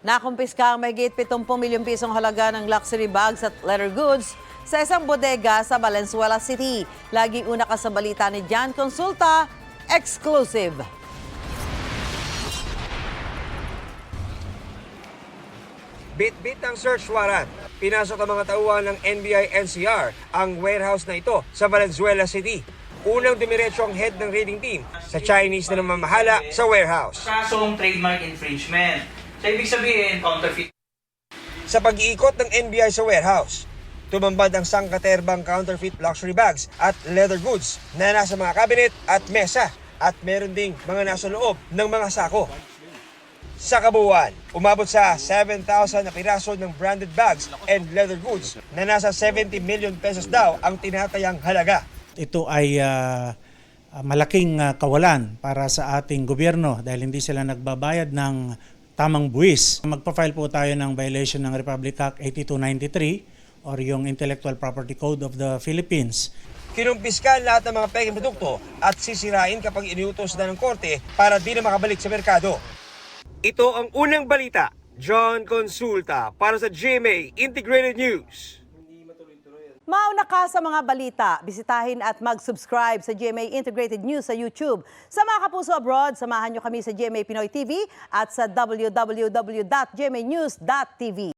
Nakumpiska ang mahigit 70 milyong pisong halaga ng luxury bags at leather goods sa isang bodega sa Valenzuela City. Laging una ka sa balita ni Jan Consulta, exclusive. Bit-bit ang search warrant. Pinasok ang mga tauhan ng NBI-NCR ang warehouse na ito sa Valenzuela City. Unang dumiretso ang head ng raiding team sa Chinese na namamahala sa warehouse. Kasong trademark infringement. So, ibig sabihin, counterfeit. Sa pag-iikot ng NBI sa warehouse, tumambad ang sangkaterbang counterfeit luxury bags at leather goods na nasa mga cabinet at mesa at meron ding mga nasa loob ng mga sako. Sa kabuuan, umabot sa 7,000 na piraso ng branded bags and leather goods na nasa 70 million pesos daw ang tinatayang halaga. Ito ay malaking kawalan para sa ating gobyerno dahil hindi sila nagbabayad ng tamang buwis. Magpa-file po tayo ng violation ng Republic Act 8293 or yung Intellectual Property Code of the Philippines. Kinumpiska lahat ng mga peking produkto at sisirain kapag iniutos na ng korte para di na makabalik sa merkado. Ito ang unang balita. John Consulta para sa GMA Integrated News. Mauna ka sa mga balita, bisitahin at mag-subscribe sa GMA Integrated News sa YouTube. Sa mga kapuso abroad, samahan nyo kami sa GMA Pinoy TV at sa www.gmanews.tv.